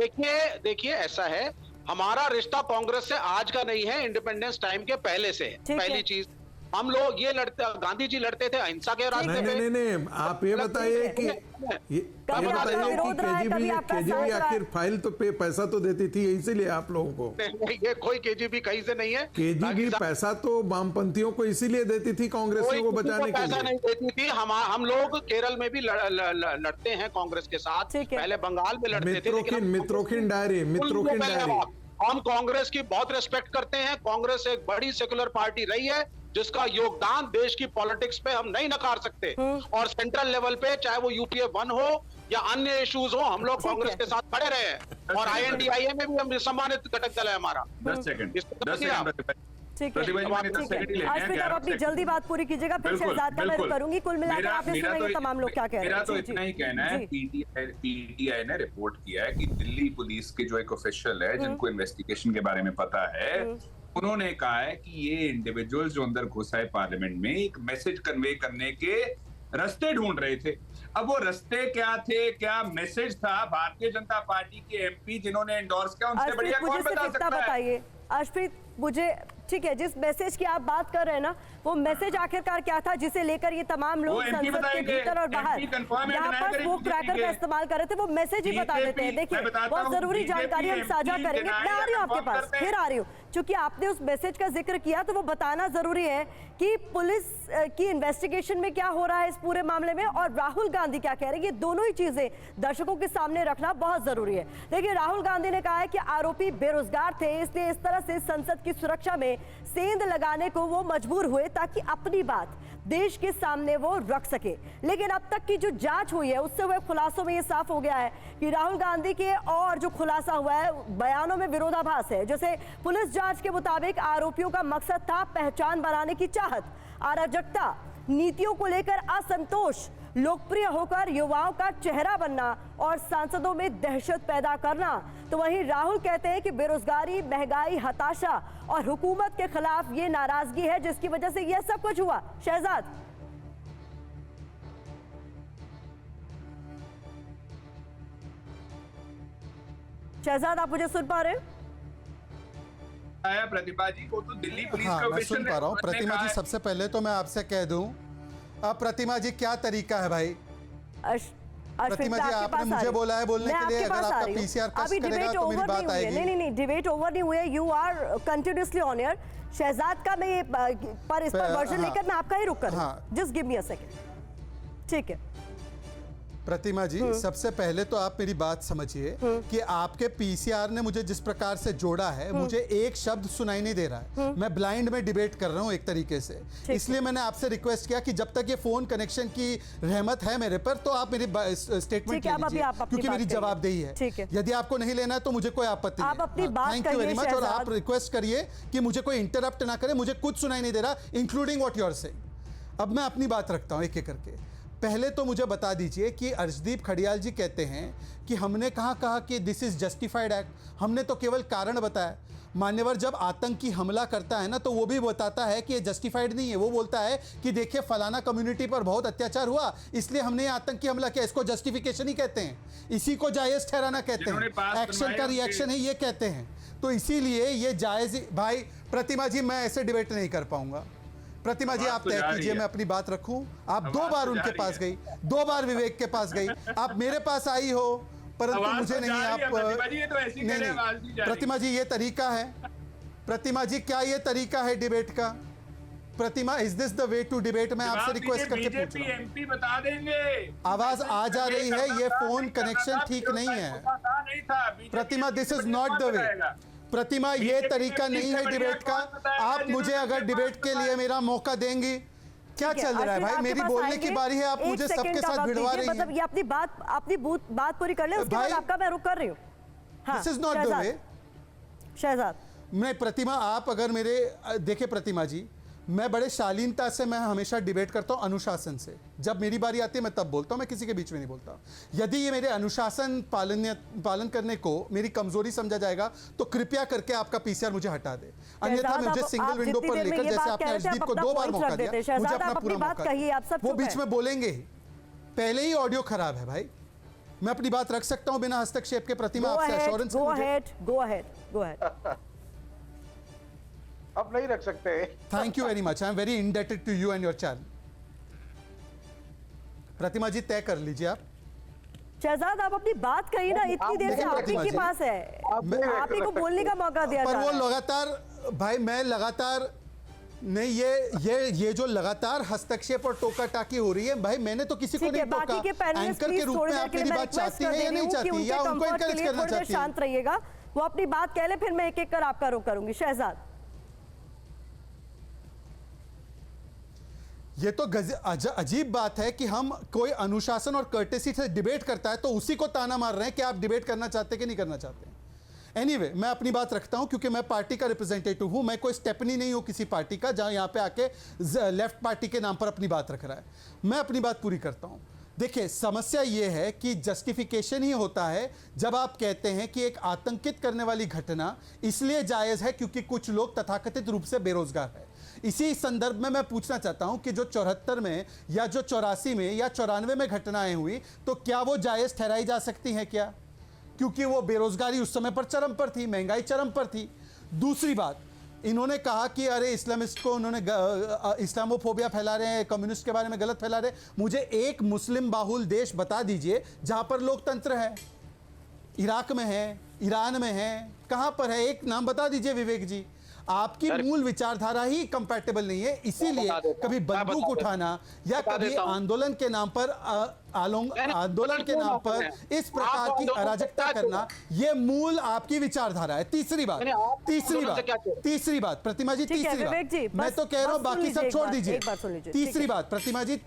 देखिए देखिए, ऐसा है, हमारा रिश्ता कांग्रेस से आज का नहीं है, इंडिपेंडेंस टाइम के पहले से है। पहली चीज, हम लोग ये लड़ते, गांधी जी लड़ते थे अहिंसा के रास्ते पे। नहीं, आप ये बताइए कि केजीबी आखिर फाइल तो पैसा तो देती थी, इसीलिए आप लोगों को। ये कोई केजीबी कहीं से नहीं है। केजीबी पैसा तो वामपंथियों को इसीलिए देती थी, कांग्रेस को बचाने के लिए। पैसा नहीं देती थी। हम लोग केरल में भी लड़ते हैं कांग्रेस के साथ, पहले बंगाल में लड़ते थे। मित्रोखिन डायरी। हम कांग्रेस की बहुत रिस्पेक्ट करते हैं। कांग्रेस एक बड़ी सेकुलर पार्टी रही है जिसका योगदान देश की पॉलिटिक्स पे हम नहीं नकार सकते। और सेंट्रल लेवल पे, चाहे वो यूपीए 1 हो या अन्य इश्यूज हो, हम लोग कांग्रेस के साथ खड़े रहे हैं। और INDIA में भी हम सम्मानित घटक दल है हमारा। 10 सेकंड ठीक है, आप अपनी जल्दी बात पूरी कीजिएगा, फिर शहजाद का मैं करूंगी। कुल मिलाकर आपने सुना ये तमाम लोग क्या कह रहे हैं। मेरा तो इतना ही कहना है, पीटीआई ने रिपोर्ट किया है कि दिल्ली पुलिस के जो एक ऑफिशियल है जिनको इन्वेस्टिगेशन के बारे में पता है, उन्होंने कहा है कि ये इंडिविजुअल्स जो अंदर घुसा है पार्लियामेंट में, एक मैसेज कन्वे करने के रास्ते ढूंढ रहे थे। अब वो रास्ते क्या थे, क्या मैसेज था, भारतीय जनता पार्टी के MP जिन्होंने एंडोर्स किया, उनसे बढ़िया कौन बता सकता है? बताइए अर्शप्रीत मुझे, ठीक है, जिस मैसेज की आप बात कर रहे हैं ना, वो मैसेज आखिरकार क्या था जिसे लेकर ये तमाम लोग संसद के भीतर और बाहर यहाँ पर वो क्रैकर का इस्तेमाल कर रहे थे? वो मैसेज ही बता देते हैं। देखिए, बहुत जरूरी जानकारी हम साझा करेंगे। मैं आ रही हूँ आपके पास, फिर आ रही हूँ, क्योंकि आपने उस मैसेज का जिक्र किया तो वो बताना जरूरी है कि पुलिस की इन्वेस्टिगेशन में क्या हो रहा है इस पूरे मामले में, और राहुल गांधी क्या कह रहे हैं। ये दोनों ही चीजें दर्शकों के सामने रखना बहुत जरूरी है। देखिए, राहुल गांधी ने कहा है कि आरोपी बेरोजगार थे, इसलिए इस तरह से संसद की सुरक्षा में सेंध लगाने को वो मजबूर हुए ताकि अपनी बात देश के सामने वो रख सके। लेकिन अब तक की जो जांच हुई है उससे हुए खुलासों में ये साफ हो गया है कि राहुल गांधी के और जो खुलासा हुआ है बयानों में विरोधाभास है। जैसे पुलिस जांच के मुताबिक आरोपियों का मकसद था पहचान बनाने की चाहत, अराजकता, नीतियों को लेकर असंतोष, लोकप्रिय होकर युवाओं का चेहरा बनना और सांसदों में दहशत पैदा करना। तो वहीं राहुल कहते हैं कि बेरोजगारी, महंगाई, हताशा और हुकूमत के खिलाफ ये नाराजगी है जिसकी वजह से यह सब कुछ हुआ। शहजाद, आप मुझे सुन पा रहे हैं? प्रतिभा जी को तो दिल्ली पुलिस हाँ, मैं सुन पा रहा हूँ। प्रतिमा जी, सबसे पहले तो मैं आपसे कह दूं, अब प्रतिमा जी क्या तरीका है भाई? प्रतिमा जी, आपने मुझे बोला है बोलने के लिए, अगर आपका PCR कस्ट करेगा तो मेरी बात आएगी। नहीं, डिबेट ओवर नहीं हुई है। You are continuously on air. Shahzad का मैं ये पर इस पर वर्जन लेकर मैं आपका ही रुक कर, just give me a second. ठीक है प्रतिमा जी, सबसे पहले तो आप मेरी बात समझिए कि आपके PCR ने मुझे जिस प्रकार से जोड़ा है, मुझे एक शब्द सुनाई नहीं दे रहा है। मैं ब्लाइंड में डिबेट कर रहा हूं एक तरीके से। इसलिए मैंने आपसे रिक्वेस्ट किया कि जब तक ये फोन कनेक्शन की रहमत है मेरे पर, तो आप मेरी स्टेटमेंट ले लीजिए, क्योंकि मेरी जवाबदेही है। यदि आपको नहीं लेना है तो मुझे कोई आपत्ति नहीं। Thank you very much. और आप रिक्वेस्ट करिए कि मुझे कोई इंटरप्ट ना करे, मुझे कुछ सुनाई नहीं दे रहा, including what you are saying. अब मैं अपनी बात रखता हूं एक एक करके। पहले तो मुझे बता दीजिए कि अर्शदीप खडियाल जी कहते हैं कि हमने कहा कि दिस इज जस्टिफाइड एक्ट। हमने तो केवल कारण बताया। मान्यवर जब आतंकी हमला करता है ना, तो वो भी बताता है कि ये जस्टिफाइड नहीं है। वो बोलता है कि देखिए फलाना कम्युनिटी पर बहुत अत्याचार हुआ, इसलिए हमने आतंकी हमला किया। इसको जस्टिफिकेशन ही कहते हैं, इसी को जायज ठहराना कहते हैं। एक्शन का रिएक्शन है ये कहते हैं। तो इसीलिए ये जायज। भाई प्रतिमा जी, मैं ऐसे डिबेट नहीं कर पाऊंगा। प्रतिमा जी, आप तय कीजिए, मैं अपनी बात रखूं। आप 2 बार उनके पास गई, 2 बार विवेक के पास गई, आप मेरे पास आई हो, परंतु मुझे नहीं। आप नहीं, प्रतिमा जी, ये तरीका है? प्रतिमा जी, क्या ये तरीका है डिबेट का? Pratima, is this the way to debate? मैं आपसे रिक्वेस्ट करके पूछ रहा हूं। MP बता देंगे। आवाज आ जा रही है, ये फोन कनेक्शन ठीक नहीं है। Pratima, this is not the way. Pratima, ये तरीका नहीं है डिबेट का। आप मुझे अगर डिबेट के लिए मेरा मौका देंगी, क्या चल रहा है भाई? मेरी बोलने की बारी है, आप मुझे सबके साथ भिड़वा रही हैं। मतलब ये अपनी बात पूरी कर ले, उसके बाद आपका मैं रुक कर रही हूँ। This is not the way. Shahzad, नहीं प्रतिमा, आप अगर मेरे देखिए प्रतिमा जी, मैं बड़े शालीनता से मैं हमेशा डिबेट करता हूं, अनुशासन से। जब मेरी बारी आती है मैं तब बोलता हूं, मैं किसी के बीच में नहीं बोलता। यदि ये मेरे अनुशासन पालन करने को मेरी कमजोरी समझा जाएगा तो कृपया करके आपका PCR मुझे हटा दे, अन्यथा मुझे सिंगल विंडो पर लेकर, जैसे आपने अर्शदीप को 2 बार मौका दिया, मुझे अपना पूरा मौका दिया। वो बीच में बोलेंगे ही। पहले ही ऑडियो खराब है भाई, मैं अपनी बात रख सकता हूं बिना हस्तक्षेप के? प्रतिमा, आपसे एश्योरेंस है? Go ahead. अब नहीं रख सकते। Thank you very much, I am very indebted to you and your channel. Pratima ji तय कर लीजिए आप। शहजाद, आप अपनी बात कही ना, इतनी देर से आप ही के पास है, आप ही को बोलने का मौका दिया पर जा वो रहा है। लगातार, भाई मैं लगातार नहीं, ये जो लगातार हस्तक्षेप और टोका टाकी हो रही है, भाई मैंने तो किसी को नहीं टोका। एंकर के रूप में आप मेरी बात चाहती हैं या नहीं चाहती, या उनको एनकरेज करना चाहती हैं? शांत रहिएगा, वो अपनी बात कह ले, फिर मैं एक एक कर आपका रुख करूंगी। शहजाद, ये तो अजीब बात है कि हम कोई अनुशासन और कर्टेसी से डिबेट करता है तो उसी को ताना मार रहे हैं कि आप डिबेट करना चाहते कि नहीं करना चाहते। एनीवे, मैं अपनी बात रखता हूं क्योंकि मैं पार्टी का रिप्रेजेंटेटिव हूं, मैं कोई स्टेपनी नहीं हूं किसी पार्टी का जहां यहां पे आके लेफ्ट पार्टी के नाम पर अपनी बात रख रहा है। मैं अपनी बात पूरी करता हूं। देखिए, समस्या यह है कि जस्टिफिकेशन ही होता है जब आप कहते हैं कि एक आतंकित करने वाली घटना इसलिए जायज़ है क्योंकि कुछ लोग तथाकथित रूप से बेरोजगार है। इसी संदर्भ में मैं पूछना चाहता हूं कि जो 74 में या जो 84 में या 94 में घटनाएं हुई, तो क्या वो जायज़ ठहराई जा सकती हैं क्या? क्योंकि वो बेरोजगारी उस समय पर चरम पर थी, महंगाई चरम पर थी। दूसरी बात, इन्होंने कहा कि अरे इस्लामिस्ट को उन्होंने इस्लामोफोबिया फैला रहे हैं, कम्युनिस्ट के बारे में गलत फैला रहे हैं। मुझे एक मुस्लिम बाहुल देश बता दीजिए जहां पर लोकतंत्र है। इराक में है, ईरान में है, कहां पर है? एक नाम बता दीजिए विवेक जी। आपकी मूल विचारधारा ही कंपैटिबल नहीं है, इसीलिए कभी बंदूक उठाना या कभी आंदोलन के नाम पर आंदोलन के नाम पर इस प्रकार की अराजकता करना, ये मूल आपकी विचारधारा है। तीसरी बात प्रतिमा जी, तीसरी बात मैं तो कह रहा हूं, बाकी सब छोड़ दीजिए। तीसरी बात प्रतिमा जी,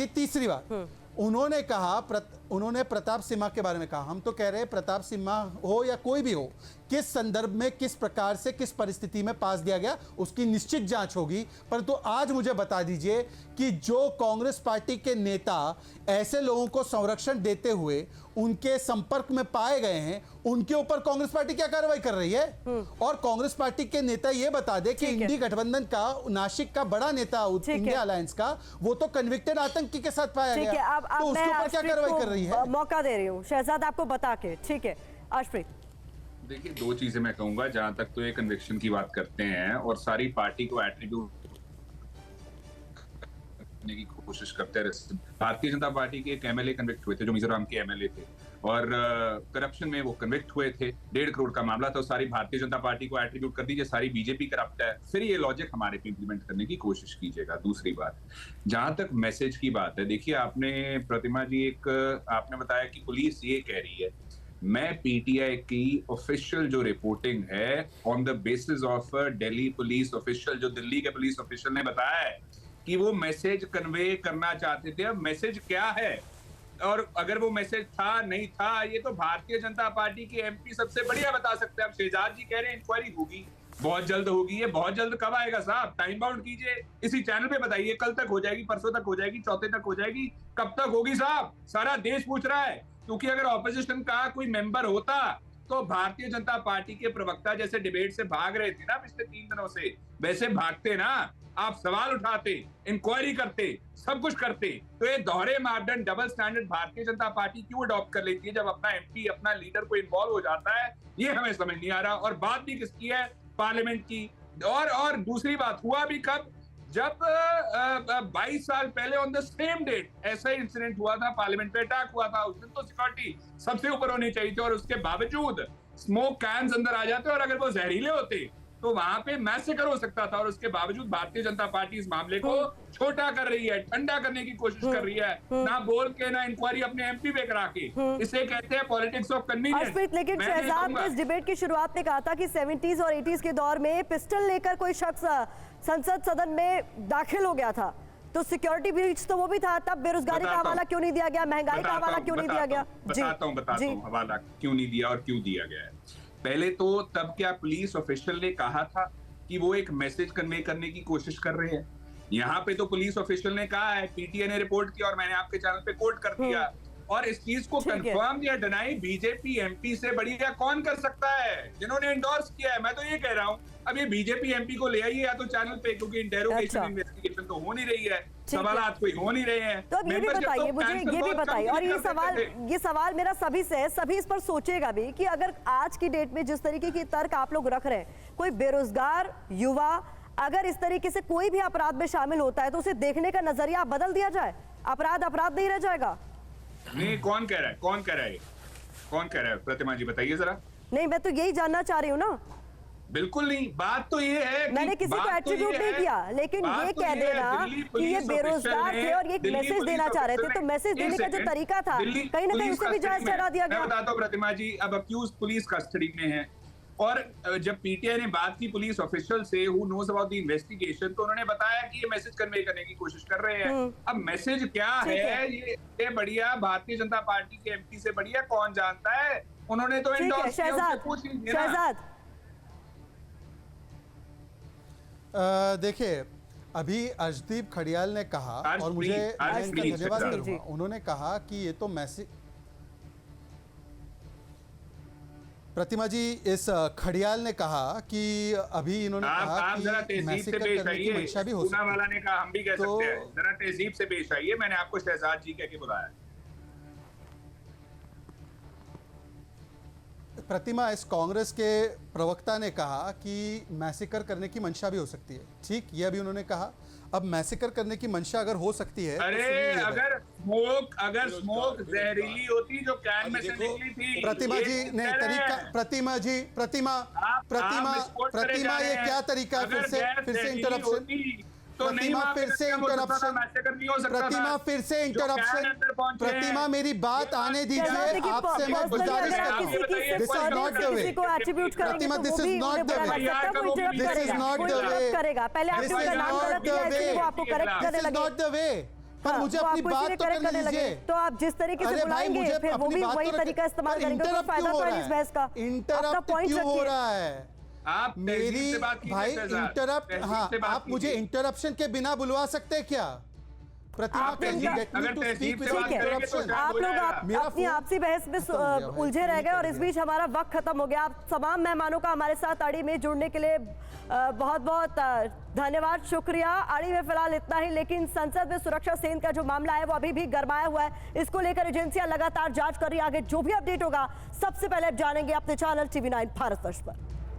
तीसरी बात उन्होंने कहा, उन्होंने प्रताप सिम्हा के बारे में कहा। हम तो कह रहे हैं प्रताप सिम्हा हो या कोई भी हो, किस संदर्भ में, किस प्रकार से, किस परिस्थिति में पास दिया गया, उसकी निश्चित जांच होगी। परंतु आज मुझे बता दीजिए कि जो कांग्रेस पार्टी के नेता ऐसे लोगों को संरक्षण देते हुए उनके संपर्क में पाए गए हैं, उनके ऊपर कांग्रेस पार्टी क्या कार्रवाई कर रही है? और कांग्रेस पार्टी के नेता ये बता दे कि इंडी गठबंधन का नासिक का बड़ा नेता इंडिया अलायंस का, वो तो कन्विक्टेड आतंकी के साथ पाया गया, तो उसके ऊपर क्या कार्रवाई कर रही है? मौका दे रही हूँ शहजाद आपको बता के। ठीक है अर्शप्रीत। देखिए, दो चीजें मैं कहूंगा। जहां तक तो ये कन्विक्शन की बात करते हैं और सारी पार्टी को एट्रीब्यूट करने की कोशिश करते हैं। भारतीय जनता पार्टी के एक एमएलए कन्विक्ट हुए थे जो मिजोरम के एमएलए थे, और करप्शन में वो कन्विक्ट हुए थे। 1.5 करोड़ का मामला था, सारी भारतीय जनता पार्टी को एट्रीब्यूट कर दीजिए, सारी बीजेपी करप्ट है, फिर ये लॉजिक हमारे पे इंप्लीमेंट करने की कोशिश कीजिएगा। दूसरी बात, जहां तक मैसेज की बात है, देखिए आपने प्रतिमा जी आपने बताया कि पुलिस ये कह रही है। मैं पीटीआई की ऑफिशियल जो रिपोर्टिंग है on the basis of Delhi police official, जो दिल्ली के पुलिस ऑफिशियल ने बताया है कि वो मैसेज कन्वे करना चाहते थे। अब मैसेज क्या है और अगर वो मैसेज था नहीं था, ये तो भारतीय जनता पार्टी के एमपी सबसे बढ़िया बता सकते हैं। अब शहजाद जी कह रहे हैं इंक्वायरी होगी, बहुत जल्द होगी। ये बहुत जल्द कब आएगा साहब? टाइम बाउंड कीजिए, इसी चैनल पे बताइए। कल तक हो जाएगी, परसों तक हो जाएगी, चौथे तक हो जाएगी, कब तक होगी साहब? सारा देश पूछ रहा है। क्योंकि अगर ऑपोजिशन का कोई मेंबर होता तो भारतीय जनता पार्टी के प्रवक्ता जैसे डिबेट से भाग रहे थे ना पिछले 3 दिनों से, वैसे भागते ना। आप सवाल उठाते, इंक्वायरी करते, सब कुछ करते। तो ये दोहरे मापदंड, double standard Bharatiya Janata party क्यों अडॉप्ट कर लेती है जब अपना एमपी, अपना लीडर को इन्वॉल्व हो जाता है? ये हमें समझ नहीं आ रहा। और बात भी किसकी है? पार्लियामेंट की। और दूसरी बात, हुआ भी कब? जब 22 साल पहले ऑन द सेम डेट ऐसा ही इंसिडेंट हुआ था, पार्लियामेंट पे अटैक हुआ था। उस दिन तो सिक्योरिटी सबसे ऊपर होनी चाहिए थी, और उसके बावजूद स्मोक कैन्स अंदर आ जाते, और अगर वो जहरीले होते तो वहां पे मैसेकर हो सकता था। और उसके बावजूद भारतीय जनता पार्टी इस मामले को छोटा कर रही है, ठंडा करने की कोशिश कर रही है, ना बोल के, ना इंक्वायरी अपने एमपी पे करा के। इसे कहते हैं पॉलिटिक्स ऑफ कन्वीनियंस। लेकिन शहजाद, इस डिबेट की शुरुआत ने कहा था कि 70s और 80s के दौर में पिस्टल लेकर कोई शख्स संसद सदन में दाखिल हो गया था, तो सिक्योरिटी ब्रीच तो वो भी था। तब बेरोजगारी का हवाला क्यों नहीं दिया गया? महंगाई का हवाला क्यों नहीं दिया गया? बताता हूँ हवाला क्यों नहीं दिया और क्यों दिया गया है। पहले तो तब क्या पुलिस ऑफिशियल ने कहा था कि वो एक मैसेज कन्वे करने की कोशिश कर रहे हैं? यहाँ पे तो पुलिस ऑफिशियल ने कहा है, पीटीआई ने रिपोर्ट किया और मैंने आपके चैनल पे कोट कर दिया। और इस चीज को कंफर्म या डिनाई बीजेपी एमपी से बढ़िया कौन कर सकता है, जिन्होंने एंडोर्स किया है? मैं तो ये कह रहा हूँ, अब ये बीजेपी एमपी को ले आइए या तो चैनल पे, क्योंकि इंटेरोगेशन इन्वेस्टिगेशन तो हो नहीं रही है, सवालात कोई हो नहीं रहे हैं। तो अब ये भी बताइए मुझे, ये भी बताइए, और ये सवाल मेरा सभी से है, सभी इस पर सोचेगा भी कि अगर आज की डेट में जिस तरीके की तर्क आप लोग रख रहे हैं, कोई बेरोजगार युवा अगर इस तरीके से कोई भी अपराध में शामिल होता है तो उसे देखने का नजरिया बदल दिया जाए, अपराध नहीं रह जाएगा। नहीं, कौन कह रहा है, कौन कह रहा है? प्रतिमा जी बताइए जरा। नहीं, मैं तो यही जानना चाह रही हूँ ना। बिल्कुल नहीं, बात तो ये है, मैंने किसी को एट्रीब्यूट नहीं किया, लेकिन ये कह देना कि ये बेरोजगार थे और ये एक मैसेज देना चाह रहे थे, तो मैसेज देने का जो तरीका था कहीं ना कहीं उसे भी जायज ठहरा दिया गया। मैं बताता हूँ प्रतिमा जी, अब अक्यूज पुलिस कस्टडी में है, और जब पीटीआई ने बात की पुलिस ऑफिशियल से who knows about the investigation, तो उन्होंने बताया कि ये मैसेज कन्वे करने की कोशिश कर रहे हैं। अब मैसेज क्या है, ये बढ़िया भारतीय जनता पार्टी के एमपी से बढ़िया कौन जानता है, उन्होंने तो एंडोर्स किया, उनसे पूछ लीजिए ना। शहजाद देखिए, अभी अर्शदीप खड़ियाल ने कहा, और मुझे इनका धन्यवाद करूंगा, उन्होंने कहा कि ये तो मैसेज, प्रतिमा जी, इस खड़ियाल ने कहा कि अभी इन्होंने कहा कि मैसेकर करने की मंशा भी हो सकती है। वाला ने कहा, हम भी कह सकते हैं, जरा तहजीब से पेश आइए, मैंने आपको शहजाद जी कह के बुलाया। प्रतिमा, इस कांग्रेस के प्रवक्ता ने कहा कि मैसेकर करने की मंशा भी हो सकती है, ठीक, ये अभी उन्होंने कहा। अब मैसेकर करने की मंशा अगर हो सकती है, अरे अगर स्मोक जहरीली होती जो कैन में से निकली थी, प्रतिमा जी ने तरीका, प्रतिमा, ये क्या तरीका है? फिर से इंटरप्शन, प्रतिमा फिर से इंटरप्शन, प्रतिमा मेरी बात आने दीजिए, आपसे मैं गुजारिश कर रहा हूँ। This is not the way, Pratima, this is not the way, this is not the वे, पहले आपने उनका नाम गलत दिया है, वो आपको करेक्ट करने लगे। नॉट द वे, पर मुझे अपनी बात तो करने दीजिए। तो आप जिस तरीके से बुलाएंगे फिर वो भी वही तरीका इस्तेमाल करेंगे, तो फायदा तो है इस बहस का। इंटरप्ट क्यों हो रहा है? आप मेरी भाई इंटरप्ट, हाँ, आप मुझे इंटरप्शन के बिना बुलवा सकते क्या? प्रतिमा, आप लोग अपनी आपसी बहस में उलझे रह गए और इस बीच हमारा वक्त खत्म हो गया। आप तमाम मेहमानों का हमारे साथ आड़ी में जुड़ने के लिए बहुत बहुत धन्यवाद, शुक्रिया। आड़ी में फिलहाल इतना ही, लेकिन संसद में सुरक्षा सेन का जो मामला है वो अभी भी गरमाया हुआ है। इसको लेकर एजेंसियां लगातार जांच कर रही है। आगे जो भी अपडेट होगा सबसे पहले आप जानेंगे अपने चैनल TV9 भारत वर्ष पर।